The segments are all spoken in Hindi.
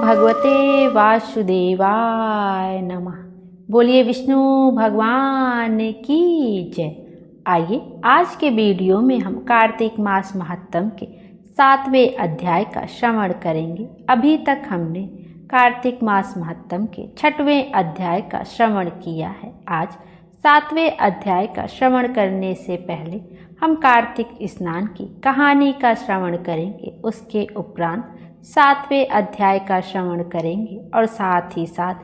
भगवते वासुदेवाय नमः। बोलिए विष्णु भगवान की जय। आइए आज के वीडियो में हम कार्तिक मास महात्म के 7वें अध्याय का श्रवण करेंगे। अभी तक हमने कार्तिक मास महात्म के 6वें अध्याय का श्रवण किया है। आज 7वें अध्याय का श्रवण करने से पहले हम कार्तिक स्नान की कहानी का श्रवण करेंगे। उसके उपरांत 7वें अध्याय का श्रवण करेंगे और साथ ही साथ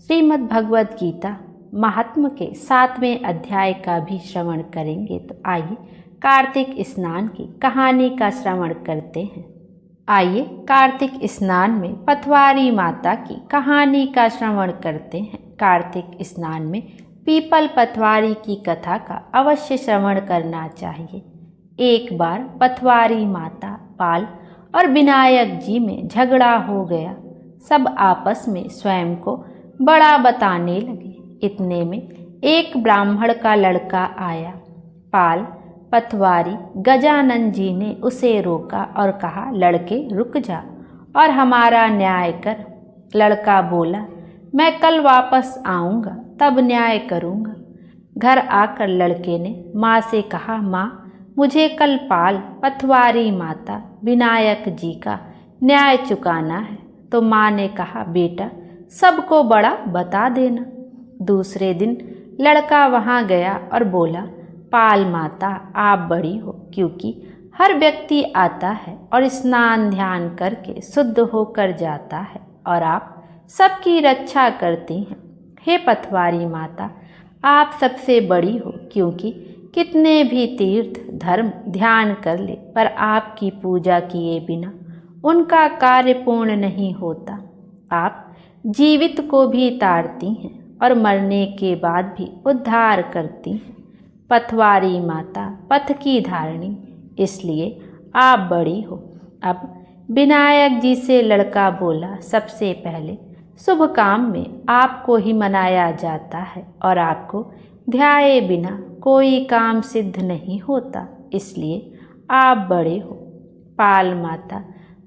श्रीमद् भगवद गीता महात्म के 7वें अध्याय का भी श्रवण करेंगे। तो आइए कार्तिक स्नान की कहानी का श्रवण करते हैं। आइए कार्तिक स्नान में पथवारी माता की कहानी का श्रवण करते हैं। कार्तिक स्नान में पीपल पथवारी की कथा का अवश्य श्रवण करना चाहिए। एक बार पथवारी माता, पाल और विनायक जी में झगड़ा हो गया। सब आपस में स्वयं को बड़ा बताने लगे। इतने में एक ब्राह्मण का लड़का आया। पाल, पथवारी गजानन जी ने उसे रोका और कहा, लड़के रुक जा और हमारा न्याय कर। लड़का बोला, मैं कल वापस आऊँगा तब न्याय करूँगा। घर आकर लड़के ने माँ से कहा, माँ मुझे कल पाल, पथवारी माता, विनायक जी का न्याय चुकाना है। तो माँ ने कहा, बेटा सबको बड़ा बता देना। दूसरे दिन लड़का वहाँ गया और बोला, पाल माता आप बड़ी हो, क्योंकि हर व्यक्ति आता है और स्नान ध्यान करके शुद्ध होकर जाता है और आप सबकी रक्षा करती हैं। हे पथवारी माता आप सबसे बड़ी हो, क्योंकि कितने भी तीर्थ धर्म ध्यान कर ले पर आपकी पूजा किए बिना उनका कार्य पूर्ण नहीं होता। आप जीवित को भी तारती हैं और मरने के बाद भी उद्धार करती हैं। पथवारी माता पथ की धारणी, इसलिए आप बड़ी हो। अब विनायक जी से लड़का बोला, सबसे पहले शुभ काम में आपको ही मनाया जाता है और आपको ध्याए बिना कोई काम सिद्ध नहीं होता, इसलिए आप बड़े हो। पाल माता,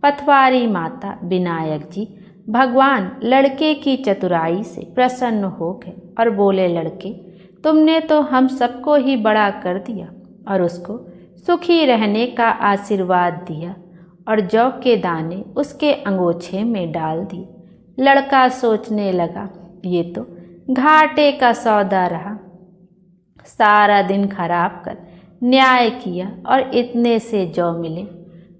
पथवारी माता, विनायक जी भगवान लड़के की चतुराई से प्रसन्न हो गए और बोले, लड़के तुमने तो हम सबको ही बड़ा कर दिया और उसको सुखी रहने का आशीर्वाद दिया और जौ के दाने उसके अंगोछे में डाल दिए। लड़का सोचने लगा, ये तो घाटे का सौदा रहा। सारा दिन खराब कर न्याय किया और इतने से जौ मिले।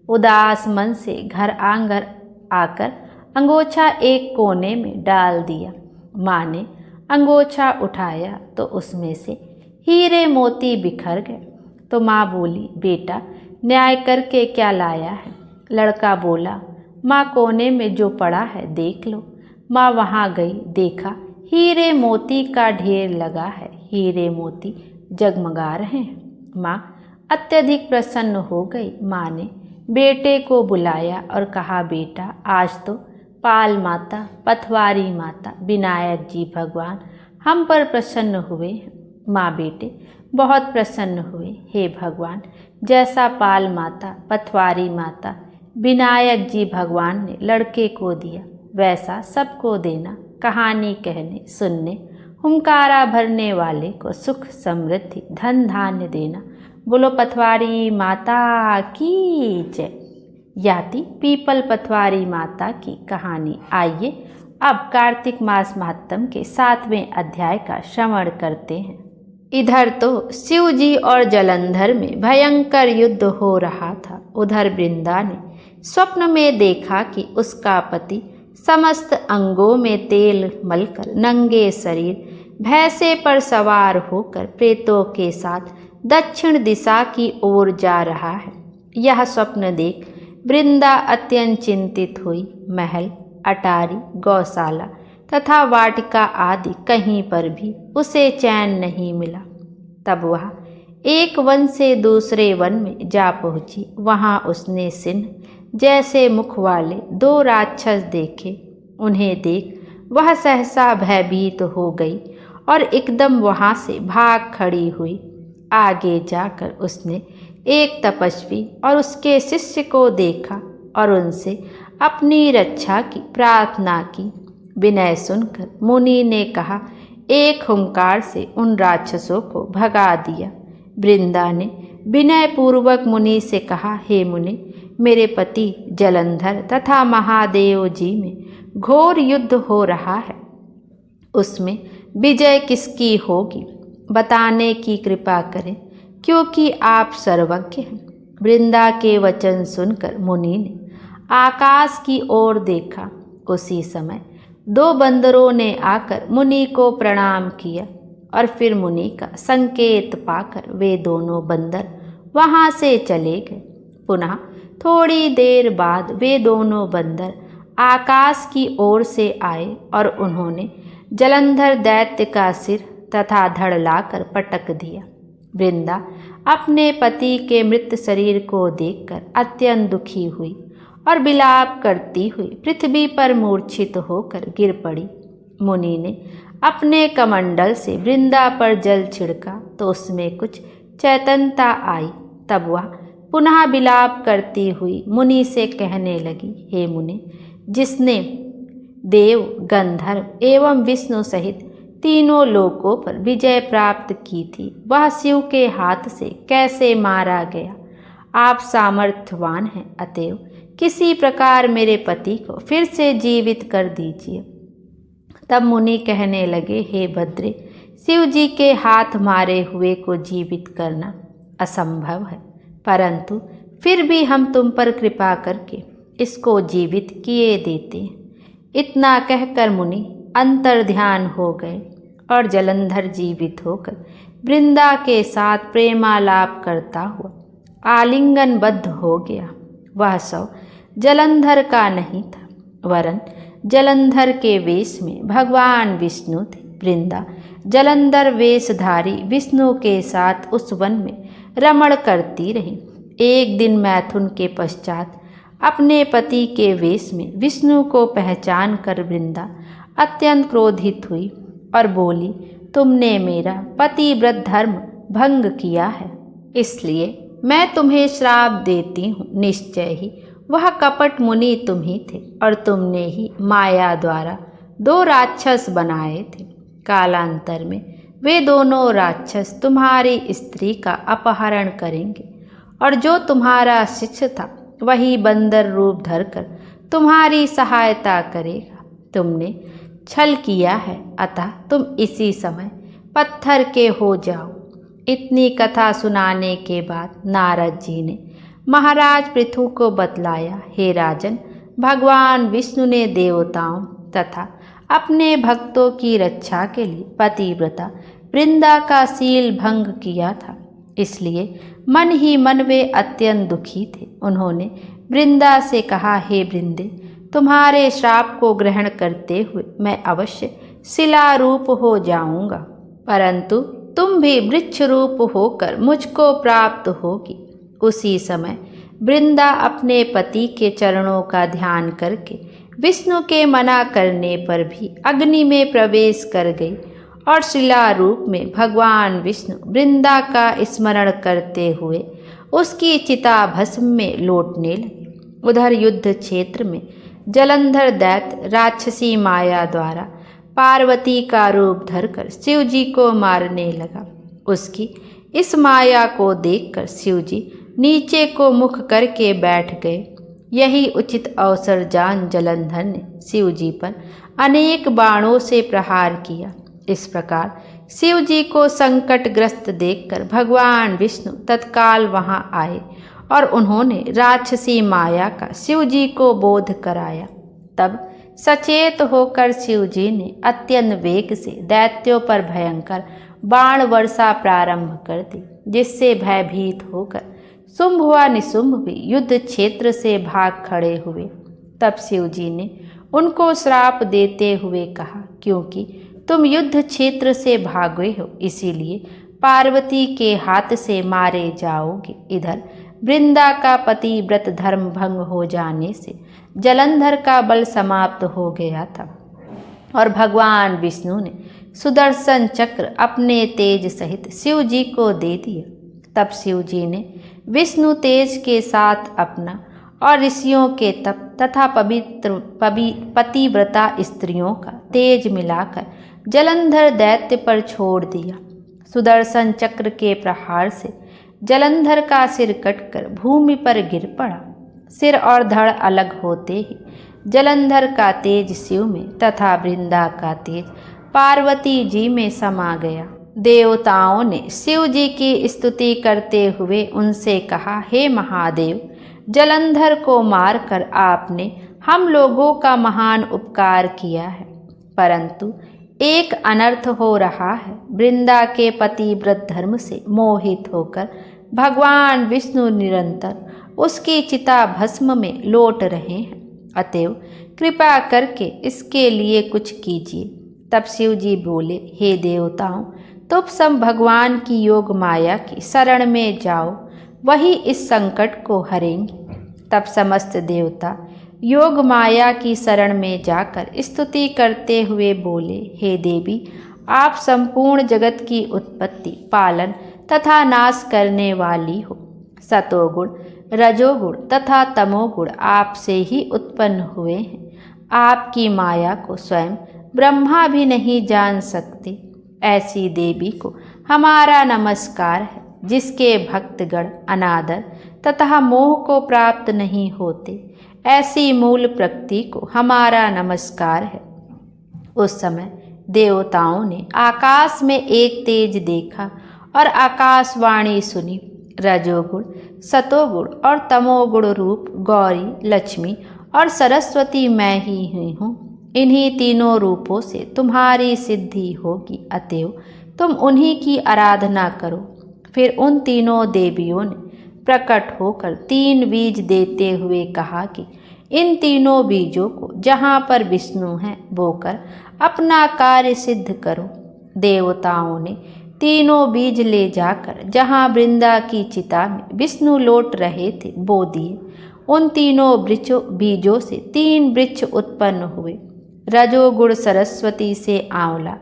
उदास मन से घर आंगर आकर अंगोछा एक कोने में डाल दिया। माँ ने अंगोछा उठाया तो उसमें से हीरे मोती बिखर गए। तो माँ बोली, बेटा न्याय करके क्या लाया है? लड़का बोला, माँ कोने में जो पड़ा है देख लो। माँ वहाँ गई, देखा हीरे मोती का ढेर लगा है। हीरे मोती जगमगा रहे हैं। माँ अत्यधिक प्रसन्न हो गई। माँ ने बेटे को बुलाया और कहा, बेटा आज तो पाल माता, पथवारी माता, विनायक जी भगवान हम पर प्रसन्न हुए हैं। माँ बेटे बहुत प्रसन्न हुए। हे भगवान, जैसा पाल माता, पथवारी माता, विनायक जी भगवान ने लड़के को दिया वैसा सबको देना। कहानी कहने सुनने हुंकारा भरने वाले को सुख समृद्धि धन धान्य देना। बोलो पथवारी माता की जय। याति पीपल पथवारी माता की कहानी। आइए अब कार्तिक मास महात्म के 7वें अध्याय का श्रवण करते हैं। इधर तो शिव जी और जलंधर में भयंकर युद्ध हो रहा था। उधर वृंदा ने स्वप्न में देखा कि उसका पति समस्त अंगों में तेल मलकर नंगे शरीर भैंसे पर सवार होकर प्रेतों के साथ दक्षिण दिशा की ओर जा रहा है। यह स्वप्न देख वृंदा अत्यंत चिंतित हुई। महल, अटारी, गौशाला तथा वाटिका आदि कहीं पर भी उसे चैन नहीं मिला। तब वह एक वन से दूसरे वन में जा पहुंची। वहां उसने सिंह जैसे मुख वाले 2 राक्षस देखे। उन्हें देख वह सहसा भयभीत हो गई और एकदम वहां से भाग खड़ी हुई। आगे जाकर उसने एक तपस्वी और उसके शिष्य को देखा और उनसे अपनी रक्षा की प्रार्थना की। विनय सुनकर मुनि ने कहा, एक हुंकार से उन राक्षसों को भगा दिया। वृंदा ने विनय पूर्वक मुनि से कहा, हे मुनि, मेरे पति जलंधर तथा महादेव जी में घोर युद्ध हो रहा है। उसमें विजय किसकी होगी, बताने की कृपा करें, क्योंकि आप सर्वज्ञ हैं। वृंदा के वचन सुनकर मुनि ने आकाश की ओर देखा। उसी समय 2 बंदरों ने आकर मुनि को प्रणाम किया और फिर मुनि का संकेत पाकर वे दोनों बंदर वहां से चले गए। पुनः थोड़ी देर बाद वे दोनों बंदर आकाश की ओर से आए और उन्होंने जलंधर दैत्य का सिर तथा धड़ लाकर पटक दिया। वृंदा अपने पति के मृत शरीर को देखकर अत्यंत दुखी हुई और विलाप करती हुई पृथ्वी पर मूर्छित होकर गिर पड़ी। मुनि ने अपने कमंडल से वृंदा पर जल छिड़का तो उसमें कुछ चैतन्यता आई। तब वह पुनः विलाप करती हुई मुनि से कहने लगी, हे मुनि, जिसने देव, गंधर्व एवं विष्णु सहित तीनों लोकों पर विजय प्राप्त की थी, वह शिव के हाथ से कैसे मारा गया? आप सामर्थ्यवान हैं, अतएव किसी प्रकार मेरे पति को फिर से जीवित कर दीजिए। तब मुनि कहने लगे, हे भद्रे, शिव जी के हाथ मारे हुए को जीवित करना असंभव है, परंतु फिर भी हम तुम पर कृपा करके इसको जीवित किए देते हैं। इतना कहकर मुनि अंतर्ध्यान हो गए और जलंधर जीवित होकर वृंदा के साथ प्रेमालाप करता हुआ आलिंगनबद्ध हो गया। वह शव जलंधर का नहीं था, वरन जलंधर के वेश में भगवान विष्णु थे। वृंदा जलंधर वेशधारी विष्णु के साथ उस वन में रमण करती रही। एक दिन मैथुन के पश्चात अपने पति के वेश में विष्णु को पहचान कर वृंदा अत्यंत क्रोधित हुई और बोली, तुमने मेरा पतिव्रत धर्म भंग किया है, इसलिए मैं तुम्हें श्राप देती हूँ। निश्चय ही वह कपट मुनि तुम ही थे और तुमने ही माया द्वारा 2 राक्षस बनाए थे। कालांतर में वे दोनों राक्षस तुम्हारी स्त्री का अपहरण करेंगे और जो तुम्हारा शिष्य था वही बंदर रूप धरकर तुम्हारी सहायता करेगा। तुमने छल किया है, अतः तुम इसी समय पत्थर के हो जाओ। इतनी कथा सुनाने के बाद नारद जी ने महाराज पृथु को बतलाया, हे राजन, भगवान विष्णु ने देवताओं तथा अपने भक्तों की रक्षा के लिए पतिव्रता वृंदा का शील भंग किया था, इसलिए मन ही मन वे अत्यंत दुखी थे। उन्होंने वृंदा से कहा, हे वृंदे, तुम्हारे श्राप को ग्रहण करते हुए मैं अवश्य शिला रूप हो जाऊंगा, परंतु तुम भी वृक्ष रूप होकर मुझको प्राप्त होगी। उसी समय वृंदा अपने पति के चरणों का ध्यान करके विष्णु के मना करने पर भी अग्नि में प्रवेश कर गई और शिला रूप में भगवान विष्णु वृंदा का स्मरण करते हुए उसकी चिता भस्म में लौटने लगे। उधर युद्ध क्षेत्र में जलंधर दैत्य राक्षसी माया द्वारा पार्वती का रूप धरकर शिव जी को मारने लगा। उसकी इस माया को देखकर शिव जी नीचे को मुख करके बैठ गए। यही उचित अवसर जान जलंधर ने शिव जी पर अनेक बाणों से प्रहार किया। इस प्रकार शिव जी को संकटग्रस्त देखकर भगवान विष्णु तत्काल वहां आए और उन्होंने राक्षसी माया का शिव जी को बोध कराया। तब सचेत होकर शिव जी ने अत्यंत वेग से दैत्यों पर भयंकर बाण वर्षा प्रारंभ कर दी, जिससे भयभीत होकर शुंभ व निशुंभ भी युद्ध क्षेत्र से भाग खड़े हुए। तब शिव जी ने उनको श्राप देते हुए कहा, क्योंकि तुम युद्ध क्षेत्र से भागे हो, इसीलिए पार्वती के हाथ से मारे जाओगे। इधर वृंदा का पतिव्रत धर्म भंग हो जाने से जलंधर का बल समाप्त हो गया था और भगवान विष्णु ने सुदर्शन चक्र अपने तेज सहित शिव जी को दे दिया। तब शिव जी ने विष्णु तेज के साथ अपना और ऋषियों के तप तथा पतिव्रता स्त्रियों का तेज मिलाकर जलंधर दैत्य पर छोड़ दिया। सुदर्शन चक्र के प्रहार से जलंधर का सिर कटकर भूमि पर गिर पड़ा। सिर और धड़ अलग होते ही जलंधर का तेज शिव में तथा वृंदा का तेज पार्वती जी में समा गया। देवताओं ने शिव जी की स्तुति करते हुए उनसे कहा, हे महादेव, जलंधर को मारकर आपने हम लोगों का महान उपकार किया है, परंतु एक अनर्थ हो रहा है। वृंदा के पतिव्रत धर्म से मोहित होकर भगवान विष्णु निरंतर उसकी चिता भस्म में लौट रहे हैं, अतएव कृपा करके इसके लिए कुछ कीजिए। तब शिव जी बोले, हे देवताओं, तुम सब भगवान की योग माया की शरण में जाओ, वही इस संकट को हरेंगे। तब समस्त देवता योग माया की शरण में जाकर स्तुति करते हुए बोले, हे देवी, आप संपूर्ण जगत की उत्पत्ति, पालन तथा नाश करने वाली हो। सतोगुण, रजोगुण तथा तमोगुण आपसे ही उत्पन्न हुए हैं। आपकी माया को स्वयं ब्रह्मा भी नहीं जान सकते। ऐसी देवी को हमारा नमस्कार है, जिसके भक्तगण अनादर तथा मोह को प्राप्त नहीं होते। ऐसी मूल प्रकृति को हमारा नमस्कार है। उस समय देवताओं ने आकाश में एक तेज देखा और आकाशवाणी सुनी। रजोगुण, सतोगुण और तमोगुण रूप गौरी, लक्ष्मी और सरस्वती मैं ही हुई हूँ। इन्हीं तीनों रूपों से तुम्हारी सिद्धि होगी, अतएव तुम उन्हीं की आराधना करो। फिर उन तीनों देवियों ने प्रकट होकर 3 बीज देते हुए कहा कि इन तीनों बीजों को जहाँ पर विष्णु हैं बोकर अपना कार्य सिद्ध करो। देवताओं ने तीनों बीज ले जाकर जहाँ वृंदा की चिता में विष्णु लौट रहे थे बो दिए। उन तीनों बीजों से 3 वृक्ष उत्पन्न हुए। रजोगुण सरस्वती से आंवला,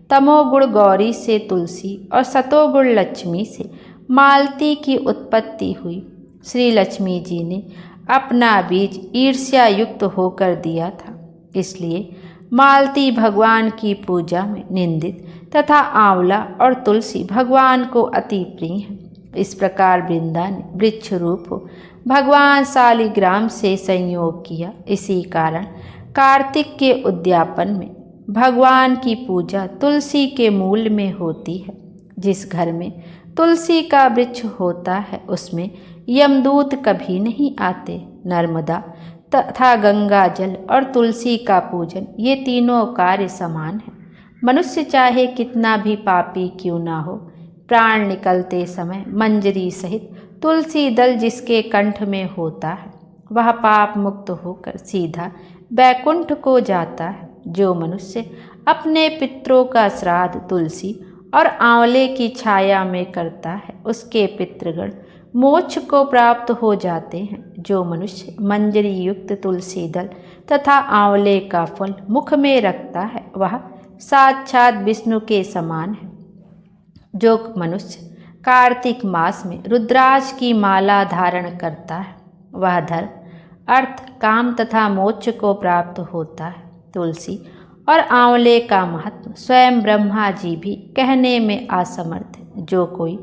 तमोगुण गौरी से तुलसी और सतोगुण लक्ष्मी से मालती की उत्पत्ति हुई। श्री लक्ष्मी जी ने अपना बीज ईर्ष्या युक्त होकर दिया था, इसलिए मालती भगवान की पूजा में निंदित तथा आंवला और तुलसी भगवान को अति प्रिय है। इस प्रकार वृंदा ने वृक्ष रूप भगवान शालिग्राम से संयोग किया। इसी कारण कार्तिक के उद्यापन में भगवान की पूजा तुलसी के मूल में होती है। जिस घर में तुलसी का वृक्ष होता है उसमें यमदूत कभी नहीं आते। नर्मदा तथा गंगा जल और तुलसी का पूजन, ये तीनों कार्य समान है। मनुष्य चाहे कितना भी पापी क्यों ना हो, प्राण निकलते समय मंजरी सहित तुलसी दल जिसके कंठ में होता है, वह पाप मुक्त होकर सीधा बैकुंठ को जाता है। जो मनुष्य अपने पितरों का श्राद्ध तुलसी और आंवले की छाया में करता है, उसके पितृगण मोक्ष को प्राप्त हो जाते हैं। जो मनुष्य मंजरी युक्त तुलसी दल तथा आंवले का फल मुख में रखता है, वह साक्षात विष्णु के समान है। जो मनुष्य कार्तिक मास में रुद्राक्ष की माला धारण करता है, वह धर्म, अर्थ, काम तथा मोक्ष को प्राप्त होता है। तुलसी और आंवले का महत्व स्वयं ब्रह्मा जी भी कहने में असमर्थ है। जो कोई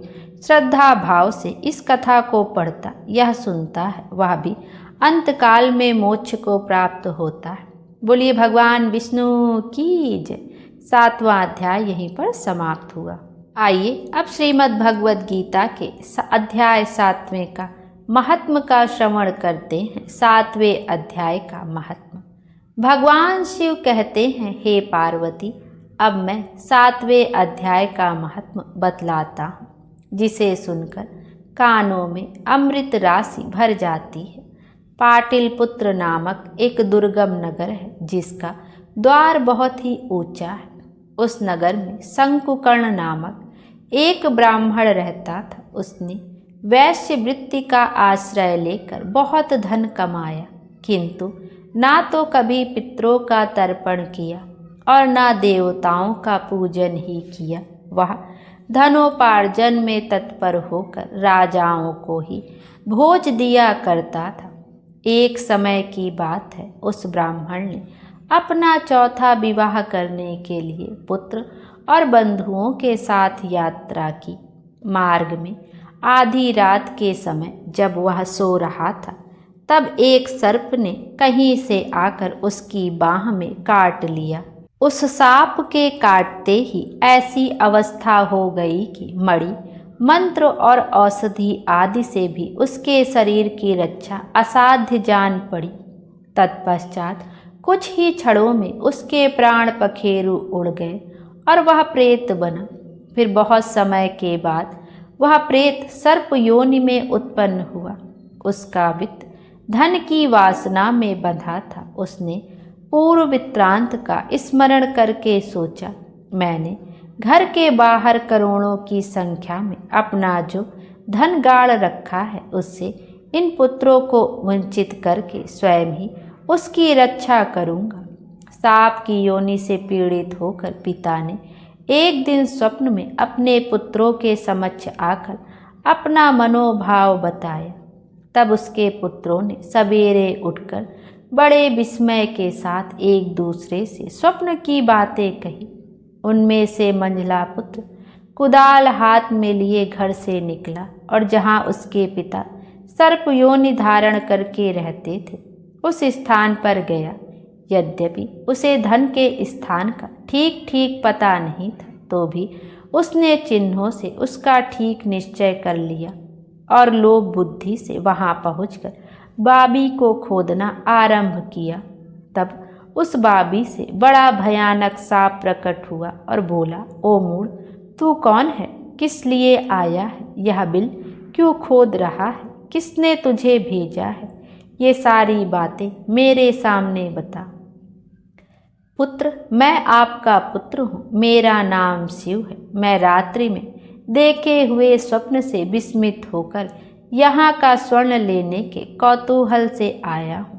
श्रद्धा भाव से इस कथा को पढ़ता यह सुनता है, वह भी अंतकाल में मोक्ष को प्राप्त होता है। बोलिए भगवान विष्णु की जय। 7वां अध्याय यहीं पर समाप्त हुआ। आइए अब श्रीमद् भगवद गीता के अध्याय 7वें का महात्म का श्रवण करते हैं। 7वें अध्याय का महात्म। भगवान शिव कहते हैं, हे पार्वती, अब मैं 7वें अध्याय का महात्म बतलाता हूँ, जिसे सुनकर कानों में अमृत राशि भर जाती है। पाटिलपुत्र नामक एक दुर्गम नगर है, जिसका द्वार बहुत ही ऊंचा है। उस नगर में शंकुकर्ण नामक एक ब्राह्मण रहता था। उसने वैश्य वृत्ति का आश्रय लेकर बहुत धन कमाया, किंतु ना तो कभी पितरों का तर्पण किया और ना देवताओं का पूजन ही किया। वह धनोपार्जन में तत्पर होकर राजाओं को ही भोज दिया करता था। एक समय की बात है, उस ब्राह्मण ने अपना चौथा विवाह करने के लिए पुत्र और बंधुओं के साथ यात्रा की। मार्ग में आधी रात के समय जब वह सो रहा था, तब एक सर्प ने कहीं से आकर उसकी बाह में काट लिया। उस सांप के काटते ही ऐसी अवस्था हो गई कि मणि, मंत्र और औषधि आदि से भी उसके शरीर की रक्षा असाध्य जान पड़ी। तत्पश्चात कुछ ही क्षणों में उसके प्राण पखेरु उड़ गए और वह प्रेत बना। फिर बहुत समय के बाद वह प्रेत सर्प योनि में उत्पन्न हुआ। उसका वित्त धन की वासना में बंधा था। उसने पूर्व वृत्तांत का स्मरण करके सोचा, मैंने घर के बाहर करोड़ों की संख्या में अपना जो धन गाड़ रखा है, उससे इन पुत्रों को वंचित करके स्वयं ही उसकी रक्षा करूँगा। सांप की योनि से पीड़ित होकर पिता ने एक दिन स्वप्न में अपने पुत्रों के समक्ष आकर अपना मनोभाव बताया। तब उसके पुत्रों ने सवेरे उठकर बड़े विस्मय के साथ एक दूसरे से स्वप्न की बातें कही। उनमें से मंझला पुत्र कुदाल हाथ में लिए घर से निकला और जहाँ उसके पिता सर्प योनि धारण करके रहते थे, उस स्थान पर गया। यद्यपि उसे धन के स्थान का ठीक ठीक पता नहीं था, तो भी उसने चिन्हों से उसका ठीक निश्चय कर लिया और लोभ बुद्धि से वहां पहुंचकर बाबी को खोदना आरंभ किया। तब उस बाबी से बड़ा भयानक सांप प्रकट हुआ और बोला, ओ मूढ़, तू कौन है? किस लिए आया है? यह बिल क्यों खोद रहा है? किसने तुझे भेजा है? ये सारी बातें मेरे सामने बता। पुत्र, मैं आपका पुत्र हूँ। मेरा नाम शिव है। मैं रात्रि में देखे हुए स्वप्न से विस्मित होकर यहाँ का स्वर्ण लेने के कौतूहल से आया हूँ।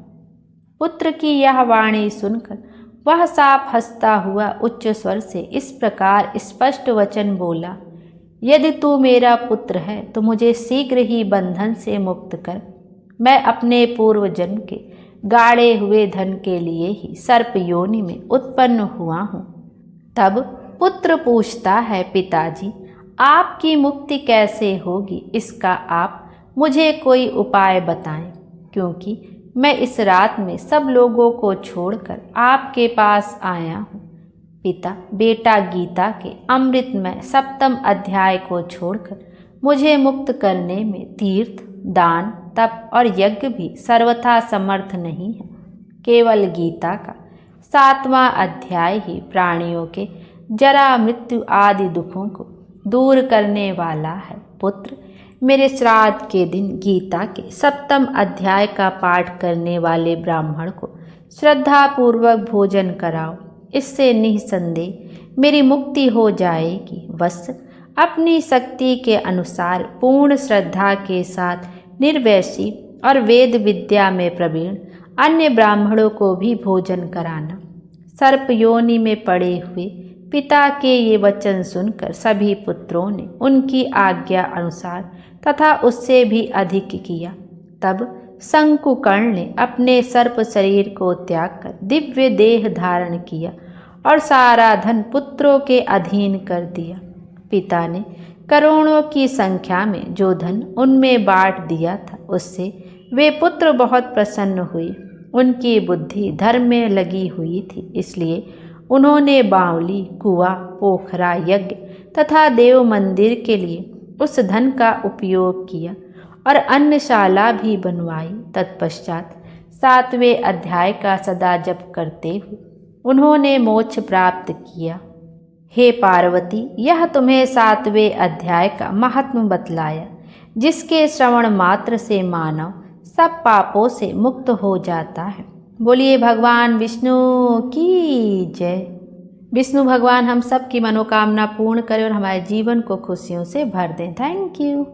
पुत्र की यह वाणी सुनकर वह सांप हंसता हुआ उच्च स्वर से इस प्रकार स्पष्ट वचन बोला, यदि तू मेरा पुत्र है तो मुझे शीघ्र ही बंधन से मुक्त कर। मैं अपने पूर्व जन्म के गाड़े हुए धन के लिए ही सर्प योनि में उत्पन्न हुआ हूँ। तब पुत्र पूछता है, पिताजी, आपकी मुक्ति कैसे होगी? इसका आप मुझे कोई उपाय बताएं, क्योंकि मैं इस रात में सब लोगों को छोड़कर आपके पास आया हूँ। पिता, बेटा गीता के अमृतमय 7वें अध्याय को छोड़कर मुझे मुक्त करने में तीर्थ, दान, तप और यज्ञ भी सर्वथा समर्थ नहीं है। केवल गीता का 7वां अध्याय ही प्राणियों के जरा, मृत्यु आदि दुखों को दूर करने वाला है। पुत्र, मेरे श्राद्ध के दिन गीता के 7वें अध्याय का पाठ करने वाले ब्राह्मण को श्रद्धापूर्वक भोजन कराओ। इससे निःसंदेह मेरी मुक्ति हो जाएगी। बस अपनी शक्ति के अनुसार पूर्ण श्रद्धा के साथ निर्वैशी और वेद विद्या में प्रवीण अन्य ब्राह्मणों को भी भोजन कराना। सर्प योनि में पड़े हुए पिता के ये वचन सुनकर सभी पुत्रों ने उनकी आज्ञा अनुसार तथा उससे भी अधिक किया। तब शंकुकर्ण ने अपने सर्प शरीर को त्याग कर दिव्य देह धारण किया और सारा धन पुत्रों के अधीन कर दिया। पिता ने करोड़ों की संख्या में जो धन उनमें बांट दिया था, उससे वे पुत्र बहुत प्रसन्न हुए। उनकी बुद्धि धर्म में लगी हुई थी, इसलिए उन्होंने बावली, कुआं, पोखरा, यज्ञ तथा देव मंदिर के लिए उस धन का उपयोग किया और अन्नशाला भी बनवाई। तत्पश्चात 7वें अध्याय का सदा जप करते हुए उन्होंने मोक्ष प्राप्त किया। हे पार्वती, यह तुम्हें 7वें अध्याय का महात्म्य बतलाया, जिसके श्रवण मात्र से मानव सब पापों से मुक्त हो जाता है। बोलिए भगवान विष्णु की जय। विष्णु भगवान हम सब की मनोकामना पूर्ण करें और हमारे जीवन को खुशियों से भर दें। Thank you.